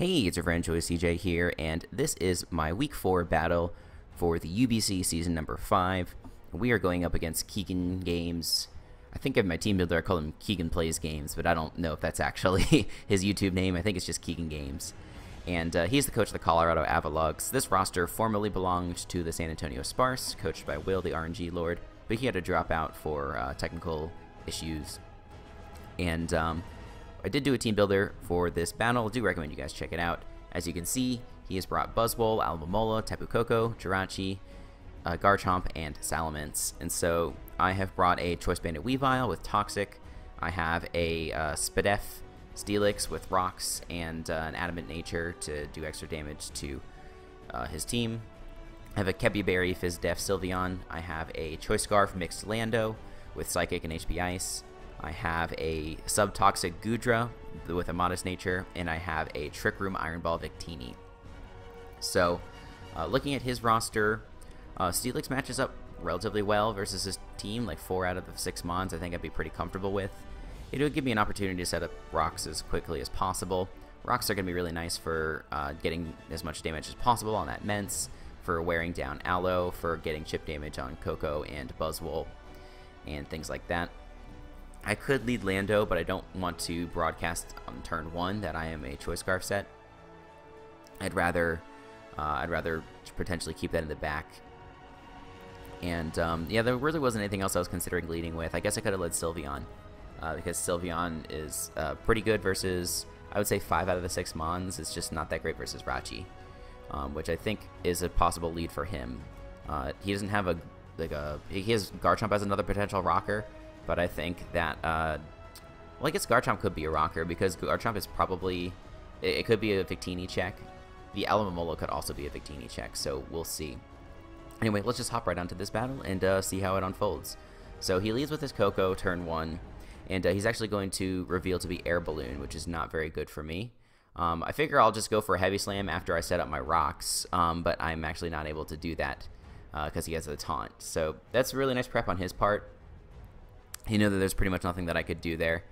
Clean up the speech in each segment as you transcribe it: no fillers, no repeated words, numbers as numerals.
Hey, it's your friend Joey CJ here, and this is my Week 4 battle for the UBC Season number 5. We are going up against Keegan Games. I think in my team builder I call him Keegan Plays Games, but I don't know if that's actually his YouTube name. I think it's just Keegan Games. And he's the coach of the Colorado Avaluggs. This roster formerly belonged to the San Antonio Sparse, coached by Will, the RNG Lord, but he had to drop out for technical issues. And I did do a team builder for this battle. I do recommend you guys check it out. As you can see, he has brought Buzzwole, Almamola, Tapu Koko, Jirachi, Garchomp, and Salamence. And so I have brought a Choice Banded Weavile with Toxic. I have a Spadef Steelix with Rocks and an Adamant Nature to do extra damage to his team. I have a Kebiberry Fizdef Sylveon. I have a Choice Scarf Mixed Lando with Psychic and HP Ice. I have a Subtoxic Goodra with a Modest Nature, and I have a Trick Room Iron Ball Victini. So, looking at his roster, Steelix matches up relatively well versus his team, like 4 out of the 6 mons I think I'd be pretty comfortable with. It would give me an opportunity to set up Rocks as quickly as possible. Rocks are going to be really nice for getting as much damage as possible on that Mence, for wearing down Aloe, for getting chip damage on Koko and Buzzwole, and things like that. I could lead Lando, but I don't want to broadcast on turn 1 that I am a Choice Scarf set. I'd rather potentially keep that in the back. And yeah, there really wasn't anything else I was considering leading with. I guess I could have led Sylveon, because Sylveon is pretty good versus, I would say, 5 out of the 6 mons. It's just not that great versus Rachi, which I think is a possible lead for him. He doesn't have he has Garchomp as another potential rocker. But I think that, well, I guess Garchomp could be a rocker, because Garchomp is probably, it could be a Victini check. The Almamola could also be a Victini check, so we'll see. Anyway, let's just hop right onto this battle and see how it unfolds. So he leads with his Koko turn 1, and he's actually going to reveal to be Air Balloon, which is not very good for me. I figure I'll just go for a Heavy Slam after I set up my Rocks, but I'm actually not able to do that because he has a taunt. So that's really nice prep on his part. He knew that there's pretty much nothing that I could do there,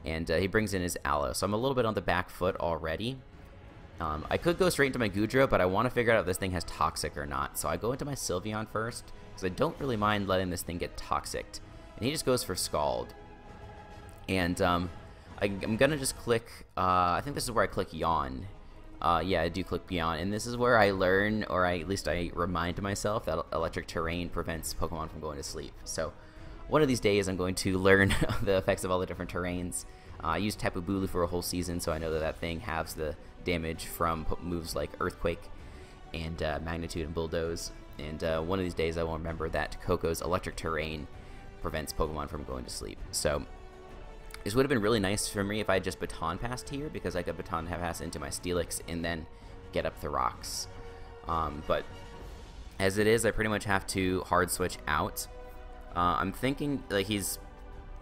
and he brings in his Aloe, so I'm a little bit on the back foot already. I could go straight into my Goodra, but I want to figure out if this thing has Toxic or not, so I go into my Sylveon first, because I don't really mind letting this thing get Toxicked, and he just goes for Scald. And I'm going to just click, I think this is where I click Yawn. Yeah, I do click Yawn, and this is where I learn, or at least I remind myself that Electric Terrain prevents Pokemon from going to sleep. So one of these days, I'm going to learn the effects of all the different terrains. I used Tapu Bulu for a whole season, so I know that that thing halves the damage from moves like Earthquake and Magnitude and Bulldoze. And one of these days, I will remember that Koko's Electric Terrain prevents Pokemon from going to sleep. So this would have been really nice for me if I just Baton Passed here, because I could Baton Pass into my Steelix and then get up the Rocks. But as it is, I pretty much have to hard switch out. I'm thinking like he's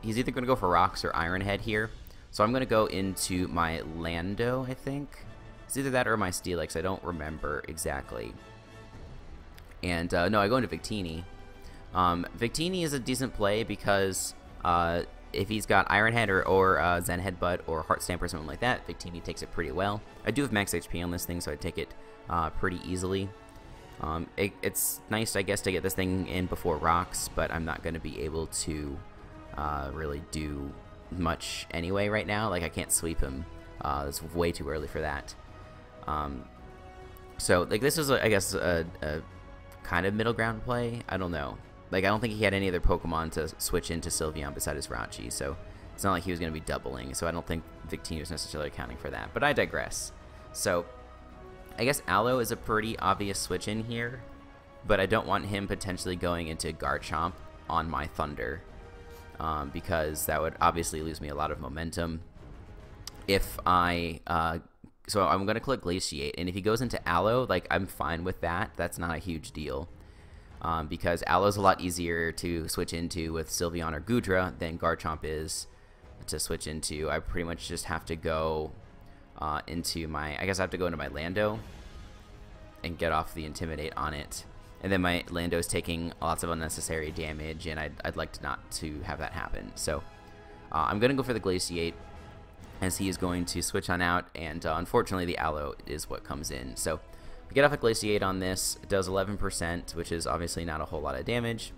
either going to go for Rocks or Iron Head here. So I'm going to go into my Lando, I think. It's either that or my Steelix. I don't remember exactly. And no, I go into Victini. Victini is a decent play because if he's got Iron Head or Zen Headbutt or Heart Stamp or something like that, Victini takes it pretty well. I do have max HP on this thing, so I take it pretty easily. It's nice, I guess, to get this thing in before Rocks, but I'm not going to be able to really do much anyway right now. Like, I can't sweep him. It's way too early for that. So, like, this is, I guess, a kind of middle ground play. I don't know. Like, I don't think he had any other Pokemon to switch into Sylveon besides Rachi, so it's not like he was going to be doubling, so I don't think Victini was necessarily accounting for that. But I digress. So I guess Aloe is a pretty obvious switch in here, but I don't want him potentially going into Garchomp on my Thunder, because that would obviously lose me a lot of momentum. If so I'm going to click Glaciate, and if he goes into Aloe, like, I'm fine with that. That's not a huge deal, because Aloe's a lot easier to switch into with Sylveon or Goodra than Garchomp is to switch into. I pretty much just have to go into my, I guess I have to go into my Lando and get off the Intimidate on it, and then my Lando's taking lots of unnecessary damage, and I'd like to not to have that happen. So I'm gonna go for the Glaciate. as he is going to switch on out, and unfortunately the Aloe is what comes in. So we get off a Glaciate on this. It does 11%, which is obviously not a whole lot of damage.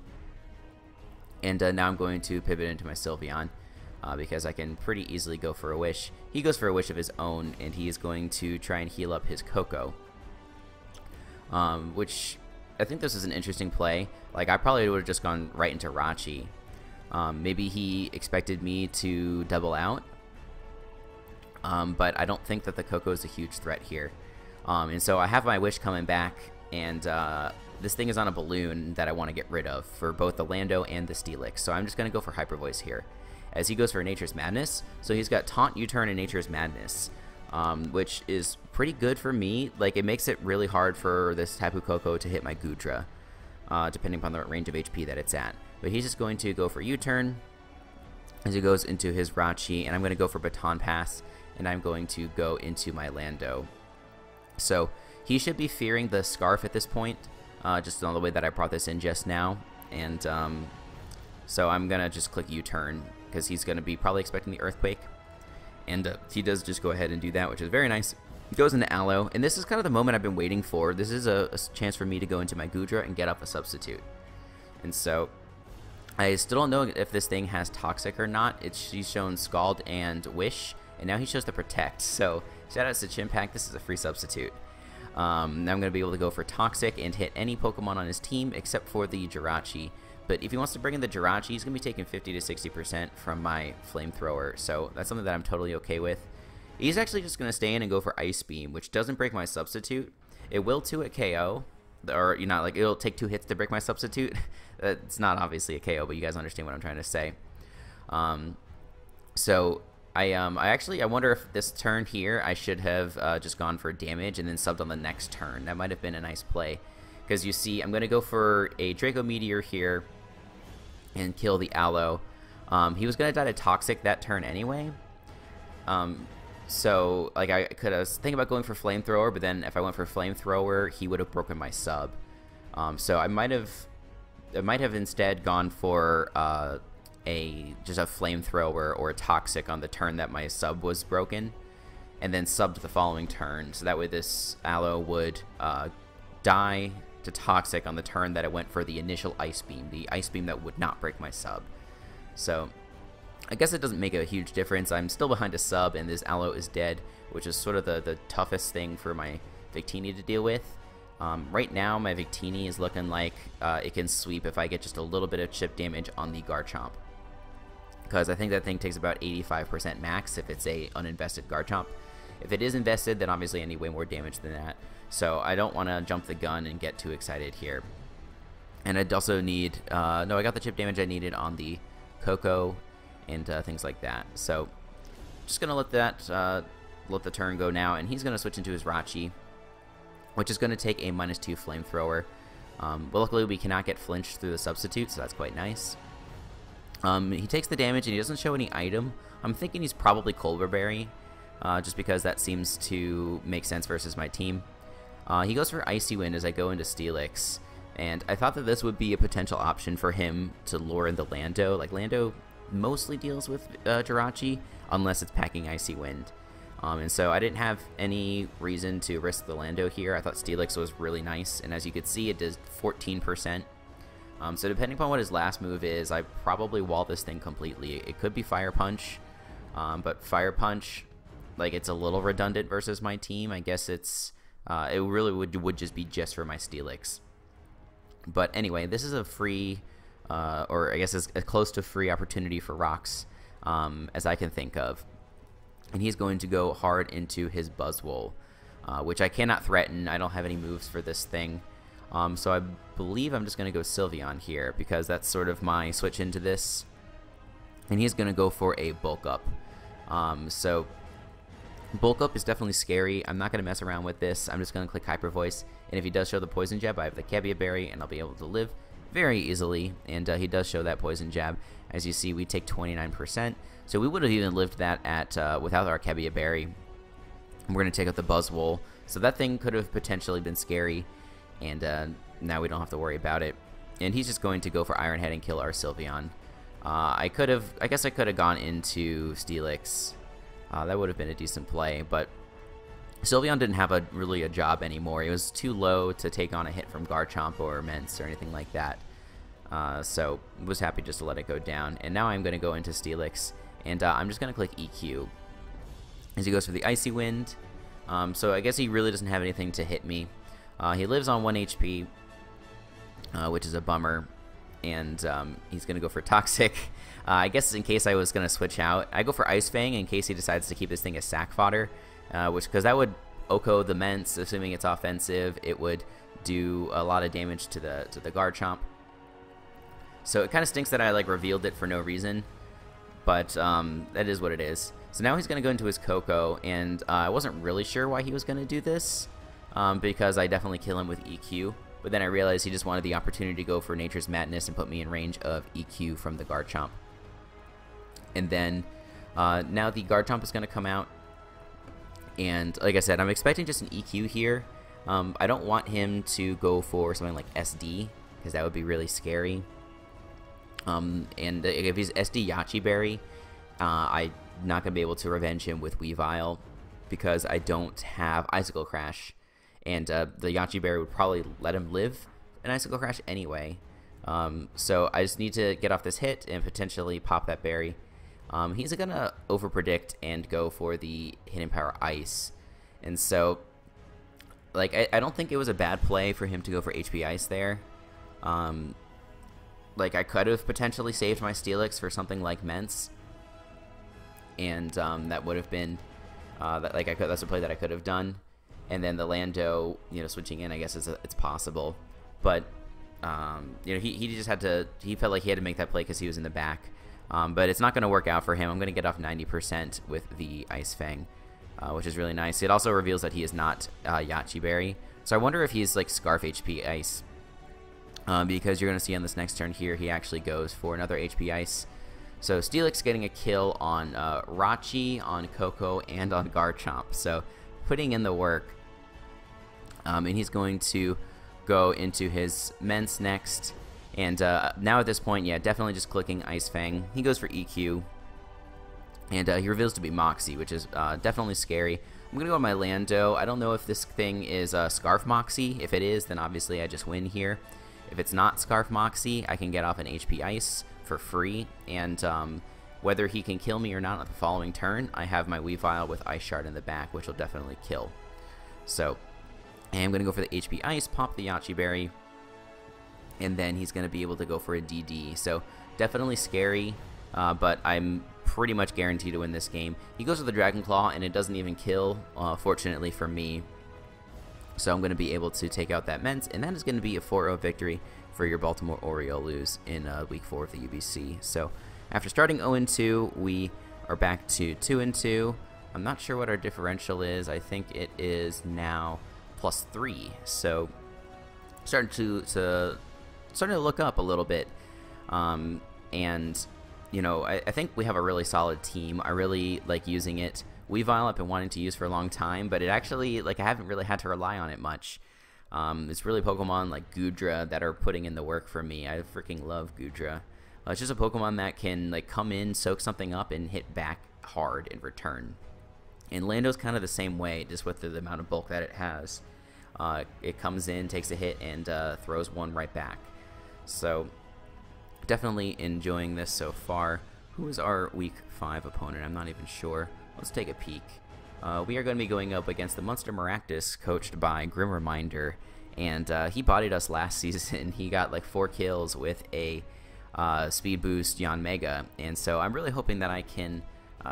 And now I'm going to pivot into my Sylveon because I can pretty easily go for a Wish. He goes for a Wish of his own, and he is going to try and heal up his Koko, which I think this is an interesting play. Like, I probably would have just gone right into Rachi. Maybe he expected me to double out, but I don't think that the Koko is a huge threat here. And so I have my Wish coming back, and this thing is on a balloon that I want to get rid of for both the Lando and the Steelix. So I'm just going to go for Hyper Voice here, as he goes for Nature's Madness. So he's got Taunt, U-Turn, and Nature's Madness, which is pretty good for me. Like, it makes it really hard for this Tapu Koko to hit my Goodra, depending upon the range of HP that it's at. But he's just going to go for U-Turn as he goes into his Rachi, and I'm going to go for Baton Pass, and I'm going to go into my Lando. So he should be fearing the Scarf at this point, just on the way that I brought this in just now. And so I'm going to just click U-Turn, because he's going to be probably expecting the Earthquake. And he does just go ahead and do that, which is very nice. He goes into Aloe, and this is kind of the moment I've been waiting for. This is a chance for me to go into my Goodra and get up a Substitute. And so I still don't know if this thing has Toxic or not. She's shown Scald and Wish, and now he shows the Protect. So shout out to Chimpact, this is a free Substitute. Now I'm going to be able to go for Toxic and hit any Pokemon on his team except for the Jirachi. But if he wants to bring in the Jirachi, he's going to be taking 50 to 60% from my Flamethrower. So that's something that I'm totally okay with. He's actually just going to stay in and go for Ice Beam, which doesn't break my Substitute. It will 2-hit KO. Or, you know, like, it'll take 2 hits to break my Substitute. It's not obviously a KO, but you guys understand what I'm trying to say. So I wonder if this turn here I should have just gone for damage and then subbed on the next turn. That might have been a nice play, because you see I'm going to go for a Draco Meteor here and kill the Aloe. He was going to die to Toxic that turn anyway. So like I was thinking about going for Flamethrower, but then if I went for Flamethrower, he would have broken my sub. So I might have instead gone for just a Flamethrower or a Toxic on the turn that my sub was broken, and then subbed the following turn. So that way this Aloe would die to Toxic on the turn that it went for the initial Ice Beam, the Ice Beam that would not break my sub. So I guess it doesn't make a huge difference. I'm still behind a sub, and this Aloe is dead, which is sort of the toughest thing for my Victini to deal with. Right now, my Victini is looking like it can sweep if I get just a little bit of chip damage on the Garchomp, because I think that thing takes about 85% max if it's a uninvested Garchomp. If it is invested, then obviously I need way more damage than that. So I don't want to jump the gun and get too excited here. And I'd also need... no, I got the chip damage I needed on the Koko and things like that. So just going to let the turn go now. And he's going to switch into his Rachi, which is going to take a -2 Flamethrower. But luckily we cannot get flinched through the Substitute, so that's quite nice. He takes the damage and he doesn't show any item. I'm thinking he's probably Colbur Berry, just because that seems to make sense versus my team. He goes for Icy Wind as I go into Steelix, and I thought that this would be a potential option for him to lure in the Lando. Like, Lando mostly deals with Jirachi, unless it's packing Icy Wind. And so I didn't have any reason to risk the Lando here. I thought Steelix was really nice, and as you can see, it does 14%. So depending upon what his last move is, I probably wall this thing completely. It could be Fire Punch, but Fire Punch, like, it's a little redundant versus my team. I guess it's it really would just be just for my Steelix. But anyway, this is a free, or I guess it's a close to free opportunity for rocks, as I can think of. And he's going to go hard into his Buzzwole, which I cannot threaten. I don't have any moves for this thing. So I believe I'm just going to go Sylveon here, because that's sort of my switch into this. And he's going to go for a Bulk Up. So Bulk Up is definitely scary. I'm not going to mess around with this. I'm just going to click Hyper Voice. And if he does show the Poison Jab, I have the Kebia Berry, and I'll be able to live very easily. And he does show that Poison Jab. As you see, we take 29%. So we would have even lived that at without our Kebia Berry. And we're going to take out the Buzzwole. So that thing could have potentially been scary. And now we don't have to worry about it. And he's just going to go for Iron Head and kill our Sylveon. I guess I could have gone into Steelix, That would have been a decent play, but Sylveon didn't have really a job anymore. It was too low to take on a hit from Garchomp or Mence or anything like that. So was happy just to let it go down. And now I'm going to go into Steelix, and I'm just going to click EQ as he goes for the Icy Wind. So I guess he really doesn't have anything to hit me. He lives on 1 HP, which is a bummer, and he's going to go for Toxic. I guess in case I was going to switch out, I go for Ice Fang in case he decides to keep this thing as sack fodder, because that would OHKO the Mence, assuming it's offensive. It would do a lot of damage to the Garchomp. So it kind of stinks that I revealed it for no reason, but that is what it is. So now he's going to go into his Koko, and I wasn't really sure why he was going to do this, because I definitely kill him with EQ. But then I realized he just wanted the opportunity to go for Nature's Madness and put me in range of EQ from the Garchomp. And then now the Garchomp is going to come out. And like I said, I'm expecting just an EQ here. I don't want him to go for something like SD, because that would be really scary. And if he's SD Yachi Berry, I'm not going to be able to revenge him with Weavile, because I don't have Icicle Crash. And the Yachi Berry would probably let him live an Icicle Crash anyway. So I just need to get off this hit and potentially pop that berry. He's going to overpredict and go for the Hidden Power Ice. And so, I don't think it was a bad play for him to go for HP Ice there. I could have potentially saved my Steelix for something like Mence. And that would have been, that's a play that I could have done. And then the Lando, switching in, I guess it's possible. But, he just had to, he felt like he had to make that play because he was in the back. But it's not going to work out for him. I'm going to get off 90% with the Ice Fang, which is really nice. It also reveals that he is not Yachi Berry. So I wonder if he's Scarf HP Ice. Because you're going to see on this next turn here, he actually goes for another HP Ice. So Steelix getting a kill on Rachi, on Koko, and on Garchomp. So putting in the work. And he's going to go into his Mence next. And now at this point, yeah, definitely just clicking Ice Fang. He goes for EQ. And he reveals to be Moxie, which is definitely scary. I'm going to go on my Lando. I don't know if this thing is Scarf Moxie. If it is, then obviously I just win here. If it's not Scarf Moxie, I can get off an HP Ice for free. And whether he can kill me or not on the following turn, I have my Weavile with Ice Shard in the back, which will definitely kill. So, I'm going to go for the HP Ice, pop the Yachi Berry, and then he's going to be able to go for a DD. So, definitely scary, but I'm pretty much guaranteed to win this game. He goes with the Dragon Claw, and it doesn't even kill, fortunately for me. So I'm going to be able to take out that Mence, and that is going to be a 4-0 victory for your Baltimore Oriolus in Week 4 of the UBC. So after starting 0-2, we are back to 2-2. I'm not sure what our differential is. I think it is now +3. So starting to look up a little bit. And I think we have a really solid team. I really like using it. Weavile I've been wanting to use for a long time, but it actually, I haven't really had to rely on it much. It's really Pokemon like Goodra that are putting in the work for me. I freaking love Goodra. It's just a Pokemon that can, come in, soak something up, and hit back hard in return. And Lando's kind of the same way, just with the amount of bulk that it has. It comes in, takes a hit, and throws one right back. So, definitely enjoying this so far. Who is our Week 5 opponent? I'm not even sure. Let's take a peek. We are going to be going up against the Monster Maractus, coached by Grim Reminder, and he bodied us last season. He got 4 kills with a Speed Boost Yanmega, and so I'm really hoping that I can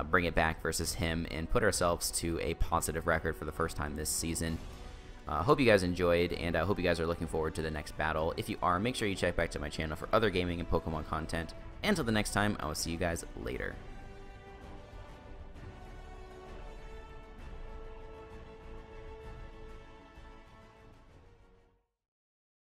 bring it back versus him and put ourselves to a positive record for the first time this season. Hope you guys enjoyed, and I hope you guys are looking forward to the next battle. If you are, make sure you check back to my channel for other gaming and Pokemon content. Until the next time, I will see you guys later.